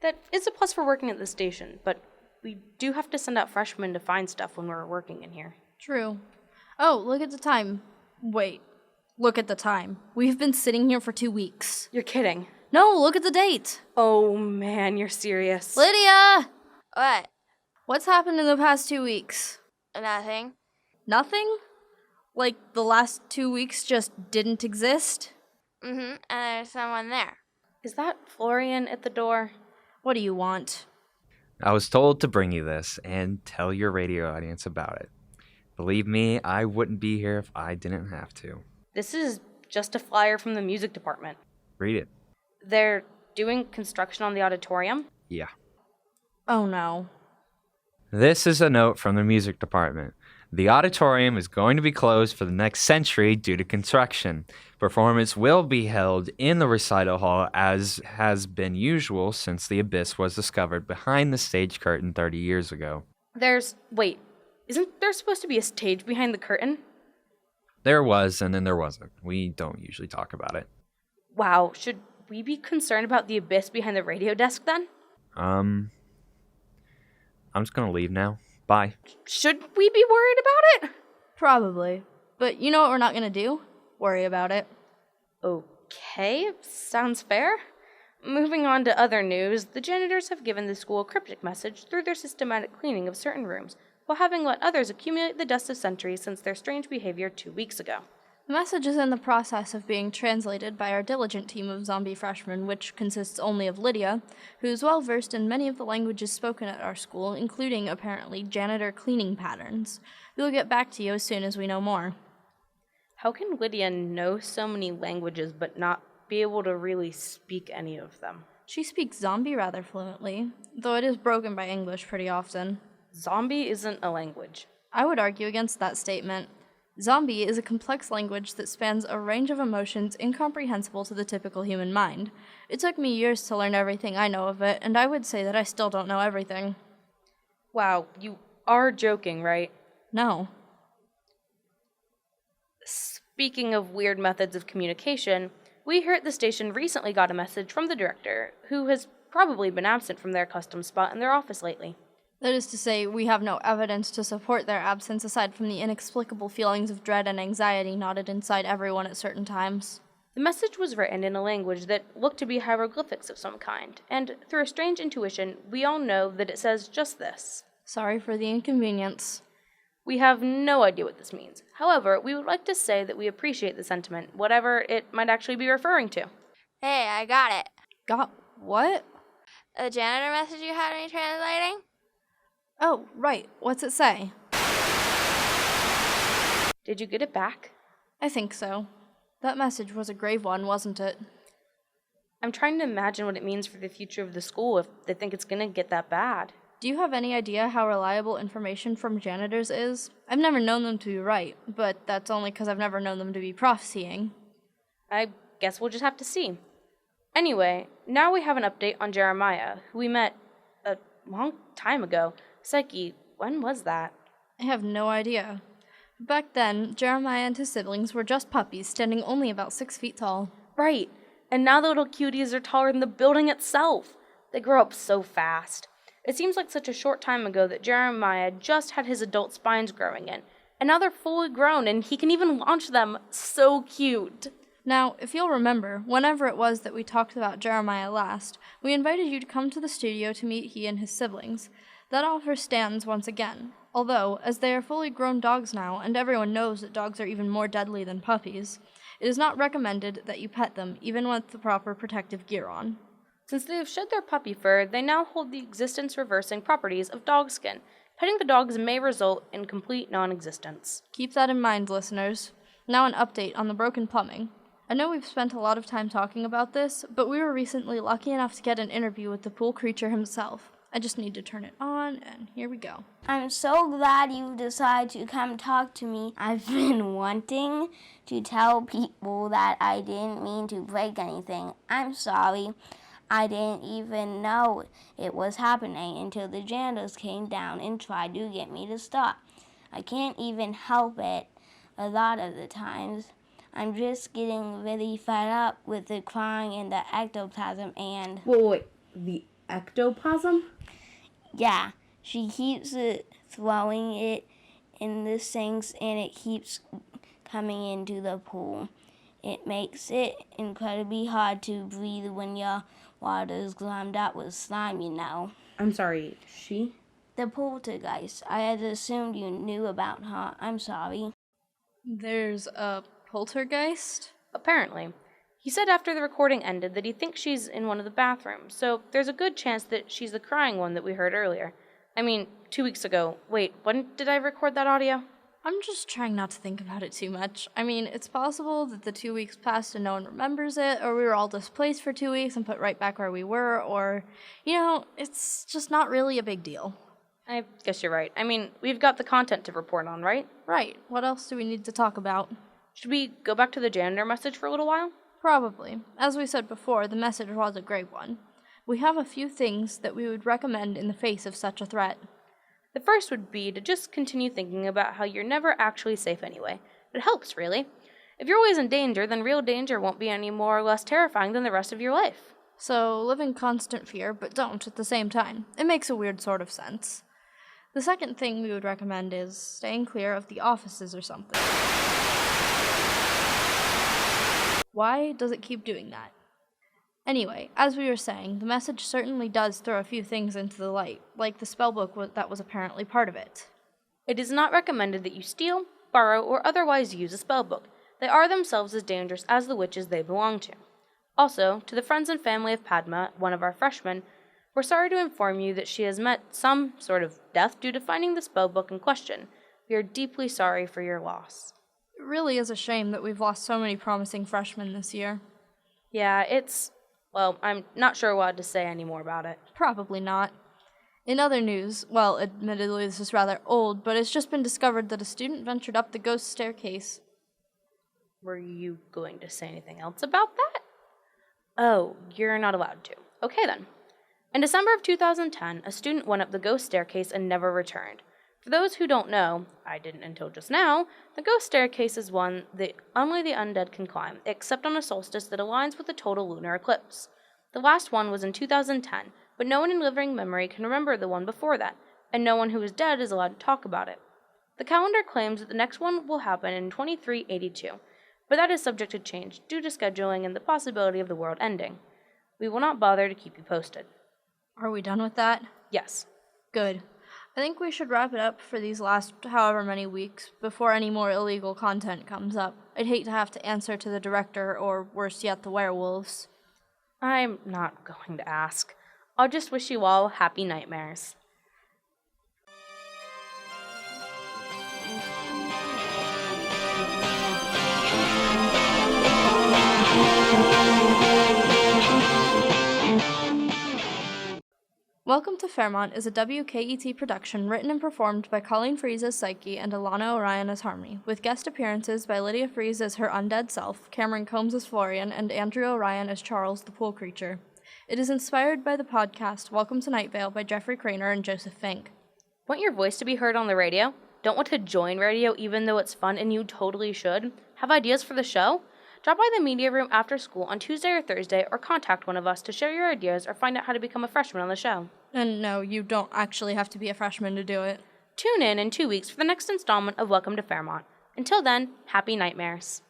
That is a plus for working at the station, but we do have to send out freshmen to find stuff when we're working in here. True. Oh, look at the time. Wait, look at the time. We've been sitting here for 2 weeks. You're kidding. No, look at the date. Oh man, you're serious. Lydia! What? What's happened in the past 2 weeks? Nothing. Nothing? Like the last 2 weeks just didn't exist? And there's someone there. Is that Florian at the door? What do you want? I was told to bring you this and tell your radio audience about it. Believe me, I wouldn't be here if I didn't have to. This is just a flyer from the music department. Read it. They're doing construction on the auditorium? Yeah. Oh no. This is a note from the music department. The auditorium is going to be closed for the next century due to construction. Performance will be held in the recital hall as has been usual since the abyss was discovered behind the stage curtain 30 years ago. Wait, isn't there supposed to be a stage behind the curtain? There was, and then there wasn't. We don't usually talk about it. Wow, should we be concerned about the abyss behind the radio desk then? I'm just gonna leave now. Bye. Should we be worried about it? Probably. But you know what we're not gonna do? Worry about it. Okay, sounds fair. Moving on to other news, the janitors have given the school a cryptic message through their systematic cleaning of certain rooms, while having let others accumulate the dust of centuries since their strange behavior 2 weeks ago. The message is in the process of being translated by our diligent team of zombie freshmen, which consists only of Lydia, who is well versed in many of the languages spoken at our school, including, apparently, janitor cleaning patterns. We'll get back to you as soon as we know more. How can Lydia know so many languages but not be able to really speak any of them? She speaks zombie rather fluently, though it is broken by English pretty often. Zombie isn't a language. I would argue against that statement. Zombie is a complex language that spans a range of emotions incomprehensible to the typical human mind. It took me years to learn everything I know of it, and I would say that I still don't know everything. Wow, you are joking, right? No. Speaking of weird methods of communication, we here at the station recently got a message from the director, who has probably been absent from their custom spot in their office lately. That is to say, we have no evidence to support their absence aside from the inexplicable feelings of dread and anxiety knotted inside everyone at certain times. The message was written in a language that looked to be hieroglyphics of some kind, and through a strange intuition, we all know that it says just this. Sorry for the inconvenience. We have no idea what this means. However, we would like to say that we appreciate the sentiment, whatever it might actually be referring to. Hey, I got it. Got what? The janitor message you had me translating? Oh, right. What's it say? Did you get it back? I think so. That message was a grave one, wasn't it? I'm trying to imagine what it means for the future of the school if they think it's gonna get that bad. Do you have any idea how reliable information from janitors is? I've never known them to be right, but that's only because I've never known them to be prophesying. I guess we'll just have to see. Anyway, now we have an update on Jeremiah, who we met a long time ago. Psyche, when was that? I have no idea. Back then, Jeremiah and his siblings were just puppies, standing only about 6 feet tall. Right, and now the little cuties are taller than the building itself. They grow up so fast. It seems like such a short time ago that Jeremiah just had his adult spines growing in, and now they're fully grown and he can even launch them. So cute. Now, if you'll remember, whenever it was that we talked about Jeremiah last, we invited you to come to the studio to meet he and his siblings. That offer stands once again, although, as they are fully grown dogs now, and everyone knows that dogs are even more deadly than puppies, it is not recommended that you pet them, even with the proper protective gear on. Since they have shed their puppy fur, they now hold the existence-reversing properties of dog skin. Petting the dogs may result in complete non-existence. Keep that in mind, listeners. Now an update on the broken plumbing. I know we've spent a lot of time talking about this, but we were recently lucky enough to get an interview with the pool creature himself. I just need to turn it on, and here we go. I'm so glad you decided to come talk to me. I've been wanting to tell people that I didn't mean to break anything. I'm sorry. I didn't even know it was happening until the janitors came down and tried to get me to stop. I can't even help it a lot of the times. I'm just getting really fed up with the crying and the ectoplasm and... Wait. The ectoplasm? Yeah, she keeps throwing it in the sinks and it keeps coming into the pool. It makes it incredibly hard to breathe when your water is glummed up with slime, you know. I'm sorry, she? The poltergeist. I had assumed you knew about her. I'm sorry. There's a poltergeist? Apparently. He said after the recording ended that he thinks she's in one of the bathrooms, so there's a good chance that she's the crying one that we heard earlier. I mean, 2 weeks ago. Wait, when did I record that audio? I'm just trying not to think about it too much. I mean, it's possible that the 2 weeks passed and no one remembers it, or we were all displaced for 2 weeks and put right back where we were, or, it's just not really a big deal. I guess you're right. I mean, we've got the content to report on, right? Right. What else do we need to talk about? Should we go back to the janitor message for a little while? Probably. As we said before, the message was a great one. We have a few things that we would recommend in the face of such a threat. The first would be to just continue thinking about how you're never actually safe anyway. It helps, really. If you're always in danger, then real danger won't be any more or less terrifying than the rest of your life. So live in constant fear, but don't at the same time. It makes a weird sort of sense. The second thing we would recommend is staying clear of the offices or something. Why does it keep doing that? Anyway, as we were saying, the message certainly does throw a few things into the light, like the spellbook that was apparently part of it. It is not recommended that you steal, borrow, or otherwise use a spellbook. They are themselves as dangerous as the witches they belong to. Also, to the friends and family of Padma, one of our freshmen, we're sorry to inform you that she has met some sort of death due to finding the spellbook in question. We are deeply sorry for your loss. It really is a shame that we've lost so many promising freshmen this year. Yeah, well, I'm not sure what to say any more about it. Probably not. In other news, well, admittedly this is rather old, but it's just been discovered that a student ventured up the ghost staircase. Were you going to say anything else about that? Oh, you're not allowed to. Okay then. In December of 2010, a student went up the ghost staircase and never returned. For those who don't know, I didn't until just now, the ghost staircase is one that only the undead can climb, except on a solstice that aligns with a total lunar eclipse. The last one was in 2010, but no one in living memory can remember the one before that, and no one who is dead is allowed to talk about it. The calendar claims that the next one will happen in 2382, but that is subject to change due to scheduling and the possibility of the world ending. We will not bother to keep you posted. Are we done with that? Yes. Good. I think we should wrap it up for these last however many weeks before any more illegal content comes up. I'd hate to have to answer to the director or, worse yet, the werewolves. I'm not going to ask. I'll just wish you all happy nightmares. Welcome to Fairmont is a WKET production written and performed by Colleen Fries as Psyche and Alana Orion as Harmony, with guest appearances by Lydia Fries as her undead self, Cameron Combs as Florian, and Andrew Orion as Charles the Pool Creature. It is inspired by the podcast Welcome to Nightvale by Jeffrey Craner and Joseph Fink. Want your voice to be heard on the radio? Don't want to join radio even though it's fun and you totally should? Have ideas for the show? Drop by the media room after school on Tuesday or Thursday or contact one of us to share your ideas or find out how to become a freshman on the show. And no, you don't actually have to be a freshman to do it. Tune in 2 weeks for the next installment of Welcome to Fairmont. Until then, happy nightmares.